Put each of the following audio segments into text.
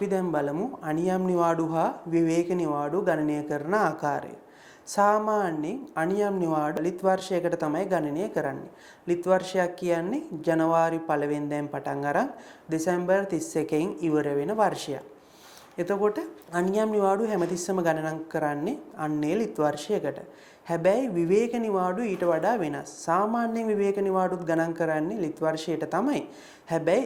අපි දැන් බලමු අනියම් නිවාඩු හා විවේක නිවාඩු ගණනය කරන ආකාරය. සාමාන්‍යයෙන් අනියම් නිවාඩු ලිත් වර්ෂයකට තමයි ගණනය කරන්නේ. ලිත් වර්ෂයක් කියන්නේ ජනවාරි 1 වෙනිදාන් පටන් අරන් දෙසැම්බර් 31 න් ඉවර වෙන වර්ෂයක්. එතකොට අනියම් නිවාඩු හැමතිස්සම ගණන් කරන්නේ අන්නේ ලිත් වර්ෂයකට. හැබැයි විවේක නිවාඩු ඊට වඩා වෙනස්. සාමාන්‍යයෙන් විවේක නිවාඩුත් ගණන් කරන්නේ ලිත් වර්ෂයට තමයි. හැබැයි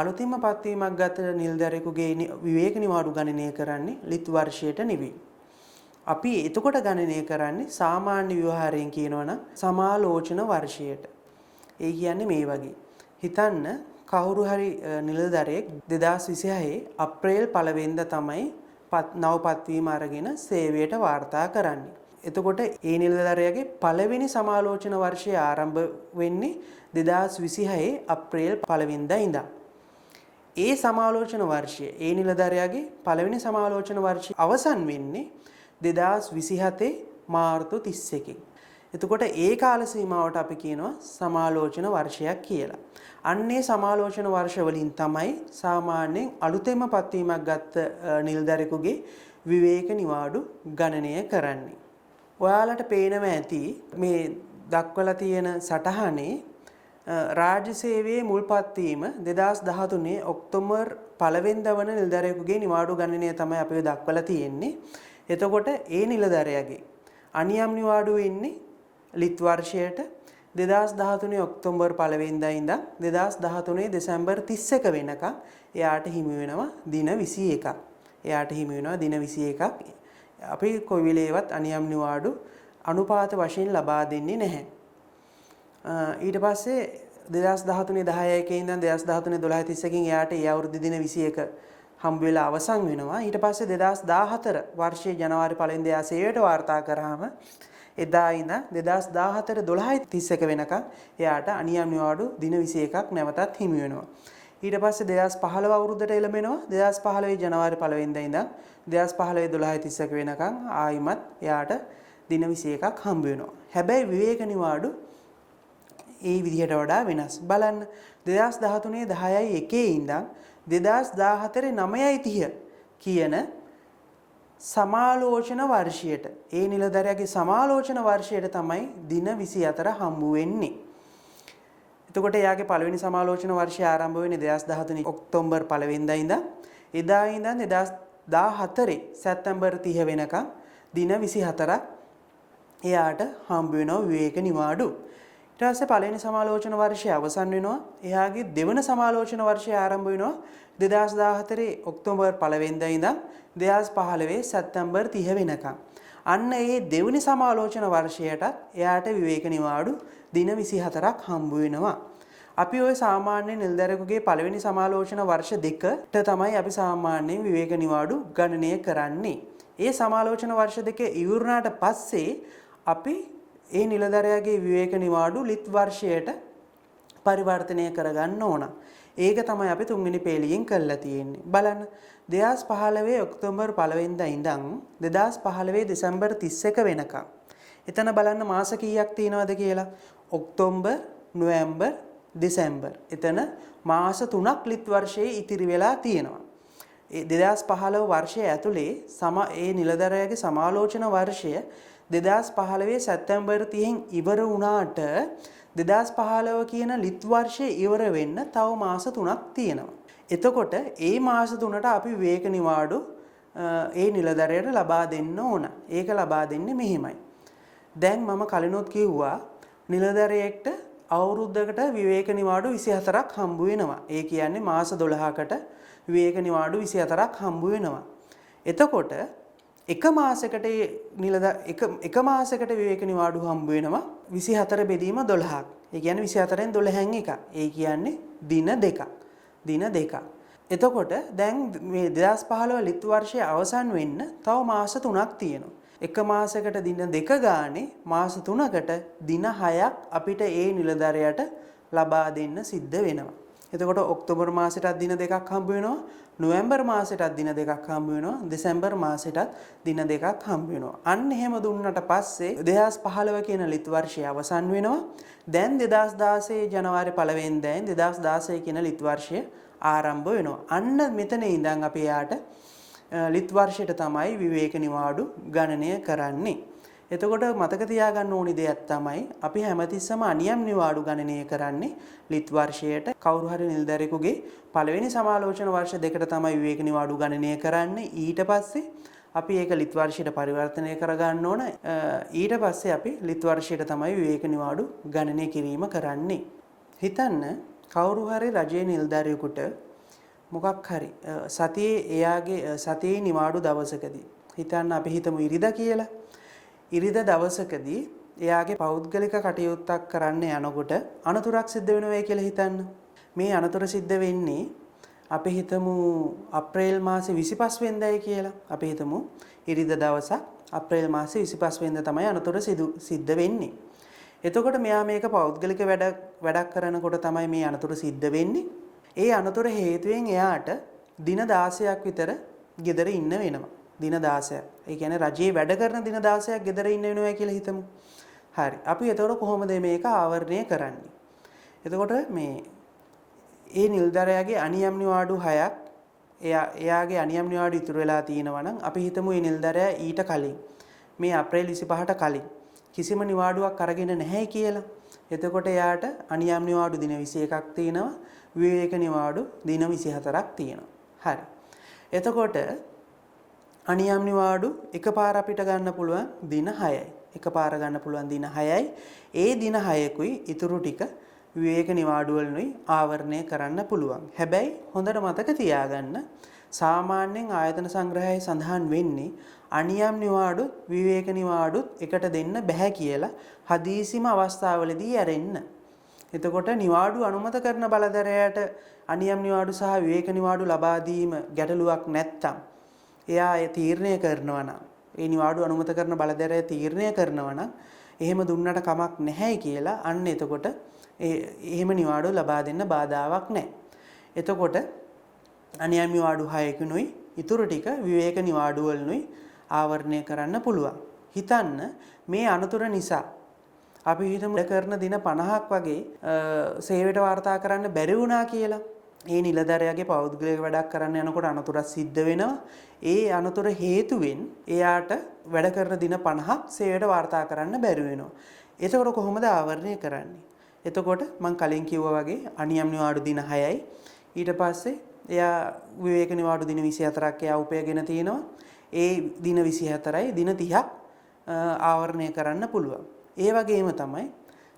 අලුතින්ම පත්වීමක් ගත නිලධාරියෙකුගේ විවේක නිවාඩු ගණනය කරන්නේ ලිත් වර්ෂයට නෙවෙයි. අපි එතකොට ගණනය කරන්නේ සාමාන්‍ය ව්‍යවහාරයෙන් කියනවනම් සමාලෝචන වර්ෂයට. ඒ කියන්නේ මේ වගේ. හිතන්න කවුරු හරි නිලධාරියෙක් 2026 අප්‍රේල් 1 වෙනිදා තමයි නව පත්වීම අරගෙන සේවයට වාර්තා කරන්නේ. එතකොට ඒ නිලධාරියාගේ පළවෙනි සමාලෝචන වර්ෂය ආරම්භ වෙන්නේ 2026 අප්‍රේල් 1 වෙනිදා ඉඳන්. ඒ සමාලෝචන වර්ෂය ඒ නිලධාරියාගේ පළවෙනි සමාලෝචන වර්ෂය අවසන් වෙන්නේ 2027 මාර්තු 31. එතකොට ඒ කාල සීමාවට අපි කියනවා සමාලෝචන වර්ෂයක් කියලා. අන්නේ සමාලෝචන වර්ෂ වලින් තමයි සාමාන්‍යයෙන් අලුතෙන්ම පත්වීමක් ගත්ත නිලධාරියෙකුගේ විවේක නිවාඩු ගණනය කරන්නේ. ඔයාලට පේනම ඇති මේ දක්වලා තියෙන සටහනේ රාජ්‍ය සේවයේ මුල් පත්වීම 2013 ඔක්තෝබර් 1 වෙනිදා වන නිලධාරියෙකුගේ නිවාඩු ගණනය තමයි අපි දක්වලා තියෙන්නේ. එතකොට ඒ නිලධාරියාගේ අනියම් නිවාඩු වෙන්නේ ලිත් වර්ෂයට 2013 ඔක්තෝබර් 1 වෙනිදා ඉඳන් 2013 දෙසැම්බර් 31 වෙනකම් එයාට හිමි වෙනවා දින 21ක්. අපි කොයි වෙලේවත් අනියම් නිවාඩු අනුපාත වශයෙන් ලබා දෙන්නේ නැහැ. ඊට පස්සේ 2013 10 ඉඳන් 2013 12 31කින් එයාට ඒ අවුරුදු දින 21 හම්බ වෙලා අවසන් වෙනවා. ඊට පස්සේ 2014 වර්ෂයේ ජනවාරි 1 වෙනිදා සේවයට වාර්තා කරාම එදා ඉඳන් 2014 12 31 වෙනකම් එයාට අනියම් නිවාඩු දින 21ක් නැවතත් හිමි වෙනවා. ඊට පස්සේ 2015 අවුරුද්දට එළඹෙනවා. 2015 ජනවාරි 1 වෙනිදා ඉඳන් 2015 12 31 වෙනකම් ආයිමත් එයාට දින 21ක් හම්බ වෙනවා. හැබැයි විවේක නිවාඩු ඒ විදිහට වඩා වෙනස්. බලන්න 2013 10යි 1 ඉඳන් 2014 9යි 30 කියන සමාලෝචන වර්ෂයට ඒ නිලධාරියාගේ සමාලෝචන වර්ෂයට තමයි දින 24 හම්බ වෙන්නේ. එතකොට එයාගේ පළවෙනි සමාලෝචන වර්ෂය ආරම්භ වෙන්නේ 2013 ඔක්තෝබර් 1 වෙනිදා ඉඳන් එදා ඉඳන් 2014 සැප්තැම්බර් 30 වෙනකම් දින 24ක් එයාට හම්බ වෙනවා විවේක නිවාඩු. ඊට පස්සේ පළවෙනි සමාලෝචන වර්ෂය අවසන් වෙනවා. එයාගේ දෙවන සමාලෝචන වර්ෂය ආරම්භ වෙනවා 2014 ඔක්තෝබර් 1 වෙනිදා ඉඳන් 2015 සැප්තැම්බර් 30 වෙනකම්. අන්න ඒ දෙවනි සමාලෝචන වර්ෂයටත් එයාට විවේක නිවාඩු දින 24ක් හම්බ වෙනවා. අපි ওই සාමාන්‍ය නිලධාරියෙකුගේ පළවෙනි සමාලෝචන වර්ෂ දෙකට තමයි අපි සාමාන්‍යයෙන් විවේක නිවාඩු ගණනය කරන්නේ. ඒ සමාලෝචන වර්ෂ දෙක ඉවරුණාට පස්සේ අපි ඒ නිලධාරියාගේ විවේක නිවාඩු ලිත් වර්ෂයට පරිවර්තනය කරගන්න ඕන. ඒක තමයි අපි තුන්වෙනි පේලියෙන් කරලා තියෙන්නේ. බලන්න 2015 ඔක්තෝබර් 1 වෙනිදා ඉඳන් 2015 දෙසැම්බර් 31 වෙනකම්. එතන බලන්න මාස කීයක් තියෙනවද කියලා. ඔක්තෝබර්, නොවැම්බර්, දෙසැම්බර්. එතන මාස 3ක් ලිත් වර්ෂයේ ඉතිරි වෙලා තියෙනවා. ඒ 2015 වර්ෂය ඇතුලේ ඒ නිලධාරියාගේ සමාලෝචන වර්ෂය 2015 සැප්තැම්බර් 30න් ඉවර වුණාට 2015 කියන ලිත් වර්ෂය ඉවර වෙන්න තව මාස 3ක් තියෙනවා. එතකොට ඒ මාස 3ට අපි විවේක නිවාඩු ඒ නිලධාරියට ලබා දෙන්න ඕන. ඒක ලබා දෙන්නේ මෙහෙමයි. දැන් මම කලිනුත් කිව්වා නිලධාරියෙක්ට අවුරුද්දකට විවේක නිවාඩු 24ක් හම්බ වෙනවා. ඒ කියන්නේ මාස 12කට විවේක නිවාඩු 24ක් හම්බ වෙනවා. එතකොට එක මාසයකට විවේක නිවාඩු හම්බ වෙනවා 24 බෙදීම 12ක්. ඒ කියන්නේ 24න් 12න් එකක්. ඒ කියන්නේ දින දෙකක්. එතකොට දැන් මේ 2015 ලිත් වර්ෂය අවසන් වෙන්න තව මාස 3ක් තියෙනවා. එක මාසයකට දින 2 ගානේ මාස 3කට දින 6ක් අපිට ඒ නිලධාරියට ලබා දෙන්න සිද්ධ වෙනවා. එතකොට ඔක්තෝබර් මාසෙටත් දින 2ක් හම්බ වෙනවා. නොවැම්බර් මාසෙටත් දින 2ක් හම්බ වෙනවා. දෙසැම්බර් මාසෙටත් දින 2ක් හම්බ වෙනවා. අන්න එහෙම දුන්නට පස්සේ 2015 කියන ලිත් වර්ෂය අවසන් වෙනවා. දැන් 2016 ජනවාරි 1 වෙනිදාෙන් 2016 කියන ලිත් වර්ෂය ආරම්භ වෙනවා. අන්න මෙතන ඉඳන් අපි යාට ලිත් වර්ෂයට තමයි විවේක නිවාඩු ගණනය කරන්නේ. එතකොට මතක තියාගන්න ඕනි දෙයක් තමයි අපි හැමතිස්සම අනියම් නිවාඩු ගණනය කරන්නේ ලිත් වර්ෂයට. කවුරු හරි නිලධාරියෙකුගේ පළවෙනි සමාලෝචන වර්ෂ දෙකට තමයි විවේක නිවාඩු ගණනය කරන්නේ. ඊට පස්සේ අපි ඒක ලිත් වර්ෂයට පරිවර්තනය කරගන්න ඕන. ඊට පස්සේ අපි ලිත් වර්ෂයට තමයි විවේක නිවාඩු ගණනය කිරීම කරන්නේ. හිතන්න කවුරු හරි රජයේ නිලධාරියෙකුට මොකක් හරි සතියේ එයාගේ සතියේ නිවාඩු දවසකදී හිතන්න අපි හිතමු ඉරිදා කියලා. ඉරිදා දවසකදී එයාගේ පෞද්ගලික කටයුත්තක් කරන්න යනකොට අනතුරක් සිද්ධ වෙනවා කියලා හිතන්න. මේ අනතුර සිද්ධ වෙන්නේ අපි හිතමු අප්‍රේල් මාසේ 25 වෙනිදායි කියලා. අපි හිතමු ඉරිදා දවසක් අප්‍රේල් මාසේ 25 වෙනිදා තමයි අනතුර සිද්ධ වෙන්නේ. එතකොට මෙයා මේක පෞද්ගලික වැඩක් කරනකොට තමයි මේ අනතුර සිද්ධ වෙන්නේ. ඒ අනතුර හේතුවෙන් එයාට දින 16ක් විතර ගෙදර ඉන්න වෙනවා. දින 16ක්. ඒ කියන්නේ රජයේ වැඩ කරන දින 16ක් ගෙදර ඉන්න වෙනවා කියලා හිතමු. හරි. අපි එතකොට කොහොමද මේක ආවරණය කරන්නේ? එතකොට මේ ඒ නිලධාරියාගේ අනියම් නිවාඩු 6ක් එයාගේ අනියම් නිවාඩු ඉතුරු වෙලා තියෙනවා නම් අපි හිතමු මේ නිලධාරියා ඊට කලින් මේ අප්‍රේල් 25ට කලින් කිසිම නිවාඩුවක් අරගෙන නැහැ කියලා. එතකොට එයාට අනියම් නිවාඩු දින 21ක් තියෙනවා. විවේක නිවාඩු දින 24ක් තියෙනවා. හරි. එතකොට අනියම් නිවාඩු එකපාර අපිට ගන්න පුළුවන් දින 6යි. එකපාර ගන්න පුළුවන් දින 6යි. ඒ දින 6කුයි ඉතුරු ටික විවේක නිවාඩු වලිනුයි ආවරණය කරන්න පුළුවන්. හැබැයි හොඳට මතක තියාගන්න සාමාන්‍යයෙන් ආයතන සංග්‍රහයේ සඳහන් වෙන්නේ අනියම් නිවාඩු විවේක නිවාඩුත් එකට දෙන්න බෑ කියලා හදිසිම අවස්ථාවලදී ඇරෙන්න. එතකොට නිවාඩු අනුමත කරන බලධරයාට අනියම් නිවාඩු සහ විවේක නිවාඩු ලබා දීම ගැටලුවක් නැත්තම් එයා ඒ තීරණය කරනවා නම් ඒ නිවාඩු අනුමත කරන බලධරයා තීරණය කරනවා නම් එහෙම දුන්නට කමක් නැහැ කියලා අන්න එතකොට එහෙම නිවාඩු ලබා දෙන්න බාධාවක් නැහැ. එතකොට අනියම් නිවාඩු 6කිනුයි ඉතුරු ටික විවේක නිවාඩු වලිනුයි ආවරණය කරන්න පුළුවන්. හිතන්න මේ අනතුර නිසා අපි හිතමු කරන දින 50ක් වගේ සේවයට වාර්තා කරන්න බැරි වුණා කියලා. ඒ නිලධාරියාගේ පෞද්ගලික වැඩක් කරන්න යනකොට අනතුරක් සිද්ධ වෙනවා. ඒ අනතුර හේතුවෙන් එයාට වැඩ කරන දින 50ක් සේවයට වාර්තා කරන්න බැරි වෙනවා. එතකොට කොහොමද ආවරණය කරන්නේ? එතකොට මම කලින් කිව්වා වගේ අනියම් නිවාඩු දින 6යි. ඊට පස්සේ එයා විවේක නිවාඩු දින 24ක් එයා උපයගෙන තිනවා. ඒ දින 24යි දින 30ක් ආවරණය කරන්න පුළුවන්. ඒ වගේම තමයි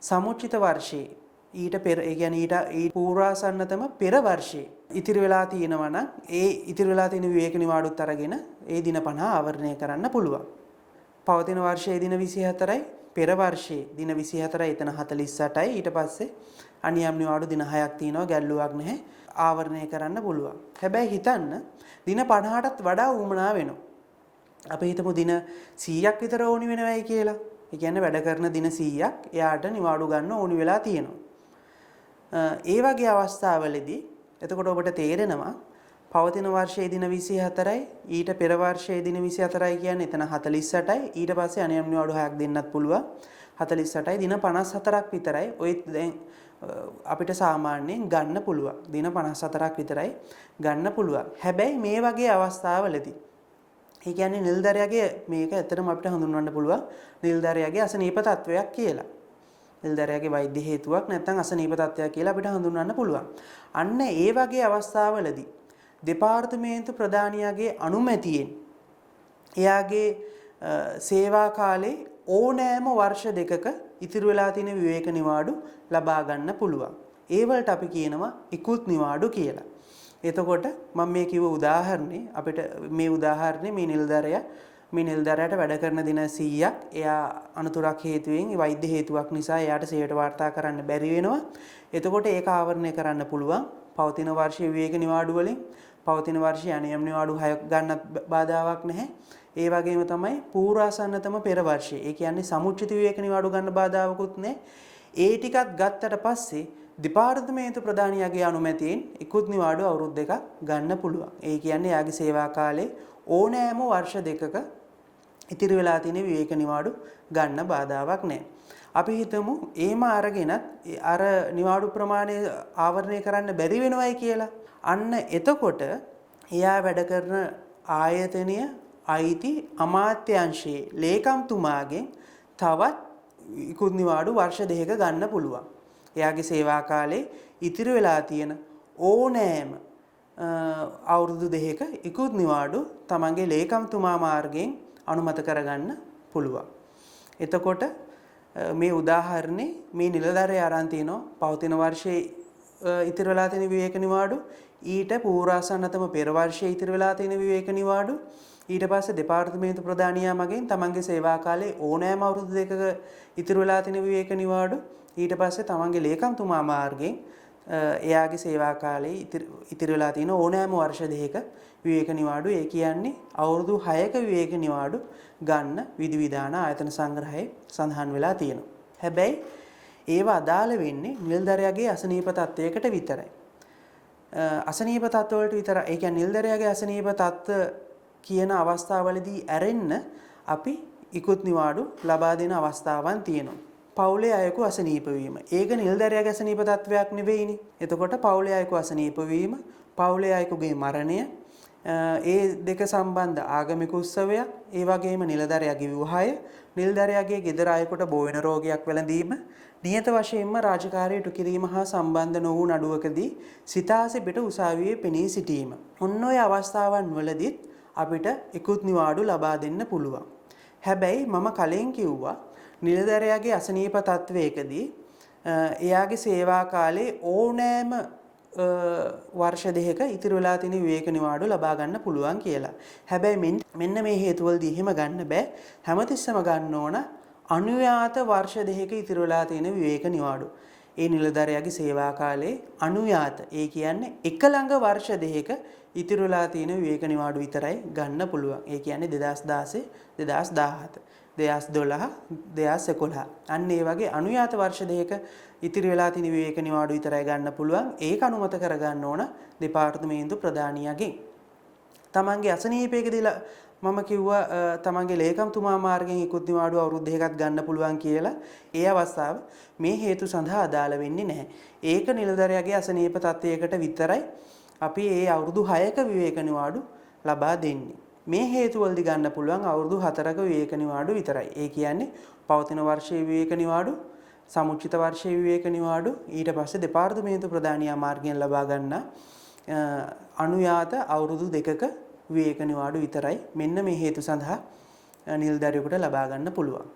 සමුච්චිත වර්ෂයේ ඊට පෙර ඒ කියන්නේ ඊට පූර්වාසන්නතම පෙර වර්ෂයේ ඉතිරි වෙලා තියෙනවා නම් ඒ ඉතිරි වෙලා තියෙන විවේක නිවාඩුත් අරගෙන ඒ දින 50 ආවරණය කරන්න පුළුවන්. පවතින වර්ෂයේ දින 24යි පෙර වර්ෂයේ දින 24යි එතන 48යි ඊට පස්සේ අනියම් නිවාඩු දින 6ක් තියෙනවා ගැල්ලුවක් නැහැ ආවරණය කරන්න පුළුවන්. හැබැයි හිතන්න දින 50ටත් වඩා උවමනා වෙනවා. අපි හිතමු දින 100ක් විතර ඕනි වෙනවයි කියලා. ඒ කියන්නේ වැඩ කරන දින 100ක් එයාට නිවාඩු ගන්න ඕනි වෙලා තියෙනවා. ඒ වගේ අවස්ථාවලදී එතකොට ඔබට තේරෙනවා පවතින වර්ෂයේ දින 24යි ඊට පෙර වර්ෂයේ දින 24යි කියන්නේ එතන 48යි ඊට පස්සේ අනියම් නිවාඩු 6ක් දෙන්නත් පුළුවන් 48යි දින 54ක් විතරයි ඔය දැන් අපිට සාමාන්‍යයෙන් ගන්න පුළුවන් දින 54ක් විතරයි ගන්න පුළුවන්. හැබැයි මේ වගේ අවස්ථාවලදී ඒ කියන්නේ නිලධාරියාගේ මේක ඇත්තටම අපිට හඳුන්වන්න පුළුවන් නිලධාරියාගේ අසනීප තත්වයක් කියලා. නිලධාරියාගේ වෛද්‍ය හේතුවක් නැත්නම් අසනීප තත්වයක් කියලා අපිට හඳුන්වන්න පුළුවන්. අන්න ඒ වගේ අවස්ථාවලදී දෙපාර්තමේන්තු ප්‍රධානියාගේ අනුමැතියෙන් එයාගේ සේවා කාලේ ඕනෑම වර්ෂ දෙකක ඉතිරි වෙලා තියෙන විවේක නිවාඩු ලබා ගන්න පුළුවන්. ඒ වලට අපි කියනවා ඉක්ුත් නිවාඩු කියලා. එතකොට මම මේ කිව්ව උදාහරණේ අපිට මේ උදාහරණේ මේ නිලධාරියාට වැඩ කරන දින 100ක් එයා අනතුරක් හේතුවෙන් වෛද්‍ය හේතුවක් නිසා එයාට සේවයට වාර්තා කරන්න බැරි වෙනවා. එතකොට ඒක ආවරණය කරන්න පුළුවන් පවතින වර්ෂයේ විවේක නිවාඩු වලින් පවතින වර්ෂයේ අනියම් නිවාඩු 6ක් ගන්නත් බාධාවක් නැහැ. ඒ වගේම තමයි පූර්වාසන්නතම පෙර වර්ෂයේ. ඒ කියන්නේ සමුච්චිත විවේක නිවාඩු ගන්න බාධාවකුත් නැහැ. ඒ ටිකත් ගත්තට පස්සේ දෙපාර්තමේන්තු ප්‍රධානියාගේ අනුමැතියෙන් ඉක්ුත් නිවාඩු අවුරුදු දෙකක් ගන්න පුළුවන්. ඒ කියන්නේ යාගේ සේවා කාලේ ඕනෑම වර්ෂ දෙකක ඉතිරි වෙලා තියෙන විවේක නිවාඩු ගන්න බාධාවක් නැහැ. අපි හිතමු ඒම අරගෙනත් අර නිවාඩු ප්‍රමාණය ආවරණය කරන්න බැරි වෙනවයි කියලා. අන්න එතකොට එයා වැඩ කරන ආයතනය අයිති අමාත්‍යාංශයේ ලේකම්තුමාගෙන් තවත් ඉකුත් නිවාඩු වර්ෂ 2ක ගන්න පුළුවන්. එයාගේ සේවා කාලේ ඉතිරි වෙලා තියෙන ඕනෑම අවුරුදු 2ක ඉකුත් නිවාඩු තමන්ගේ ලේකම්තුමා මාර්ගයෙන් අනුමත කරගන්න පුළුවන්. එතකොට මේ උදාහරණේ මේ නිලධාරිය අරන් තිනවා පවතින වර්ෂයේ ඉතිරි වෙලා තියෙන විවේක නිවාඩු ඊට පූර්වාසන්නතම පෙර වර්ෂයේ ඉතිරි වෙලා තියෙන විවේක නිවාඩු ඊට පස්සේ දෙපාර්තමේන්තු ප්‍රධානියා මගින් තමන්ගේ සේවා කාලේ ඕනෑම අවුරුදු 2ක ඉතිරි වෙලා තියෙන විවේක නිවාඩු ඊට පස්සේ තමන්ගේ ලේකම්තුමා මාර්ගයෙන් එයාගේ සේවා කාලේ ඉතිරි වෙලා තියෙන ඕනෑම වර්ෂ 2ක විවේක නිවාඩු ඒ කියන්නේ අවුරුදු 6ක විවේක නිවාඩු ගන්න විධි විධාන ආයතන සංග්‍රහයේ සඳහන් වෙලා තියෙනවා. හැබැයි ඒව අදාළ වෙන්නේ නිලධාරියාගේ අසනීප තත්වයකට විතරයි. අසනීප තත්ත්ව වලට විතරයි. ඒ කියන්නේ නිලධාරියාගේ අසනීප තත්ත්ව කියන අවස්ථාවවලදී ඇරෙන්න අපි ඉකුත් නිවාඩු ලබා දෙන අවස්ථාවන් තියෙනවා. පවුලේ අයෙකු අසනීප වීම. ඒක නිලධාරියාගේ අසනීප තත්වයක් නෙවෙයිනේ. එතකොට පවුලේ අයෙකු අසනීප වීම, පවුලේ අයෙකුගේ මරණය, ඒ දෙක සම්බන්ධ ආගමික උත්සවයක්, ඒ වගේම නිලධාරියාගේ විවාහය, නිලධාරියාගේ ගෙදර අයෙකුට බෝ වෙන රෝගයක් වැළඳීම, නියත වශයෙන්ම රාජකාරිය ඉටු කිරීම හා සම්බන්ධ නොවූ නඩුවකදී සිතාසෙ පිට උසාවියේ පෙනී සිටීම. ඔන්න ඔය අවස්ථාවන් වලදීත් අපිට ඉකුත් නිවාඩු ලබා දෙන්න පුළුවන්. හැබැයි මම කලින් කිව්වා නිලධාරියාගේ අසනීප තත්වයකදී එයාගේ සේවා කාලේ ඕනෑම වර්ෂ 2ක ඉතිරි වෙලා තියෙන විවේක නිවාඩු ලබා ගන්න පුළුවන් කියලා. හැබැයි මෙන්න මේ හේතුවලදී එහෙම ගන්න බෑ. හැමතිස්සම ගන්න ඕන අනුයාත වර්ෂ 2ක ඉතිරි වෙලා තියෙන විවේක නිවාඩු. ඒ නිලධාරියාගේ සේවා කාලේ අනුයාත ඒ කියන්නේ එක ළඟ වර්ෂ 2ක ඉතිරි වෙලා තියෙන විවේක නිවාඩු විතරයි ගන්න පුළුවන්. ඒ කියන්නේ 2016, 2017, 2012, 2011. අන්න ඒ වගේ අනුයාත වර්ෂ 2ක ඉතිරි වෙලා තියෙන විවේක නිවාඩු විතරයි ගන්න පුළුවන්. ඒක අනුමත කරගන්න ඕන දෙපාර්තමේන්තු ප්‍රධානියාගෙන්. තමන්ගේ අසනීපයකදී මම කිව්වා තමන්ගේ ලේකම්තුමා මාර්ගයෙන් ඉකුත් නිවාඩු අවුරුදු 2කක් ගන්න පුළුවන් කියලා. ඒ අවස්ථාව මේ හේතු සඳහා අදාළ වෙන්නේ නැහැ. ඒක නිලධාරියාගේ අසනීප තත්වයකට විතරයි අපි ඒ අවුරුදු 6ක විවේක නිවාඩු ලබා දෙන්නේ. මේ හේතු වලදී ගන්න පුළුවන් අවුරුදු 4ක විවේක නිවාඩු විතරයි. ඒ කියන්නේ පවතින වර්ෂයේ විවේක නිවාඩු, සමුචිත වර්ෂයේ විවේක නිවාඩු, ඊට පස්සේ දෙපාර්තමේන්තු ප්‍රධානියා මාර්ගයෙන් ලබා ගන්න අනුයාත අවුරුදු 2ක විවේක නිවාඩු විතරයි. මෙන්න මේ හේතු සඳහා නිලධාරියෙකුට ලබා ගන්න පුළුවන්.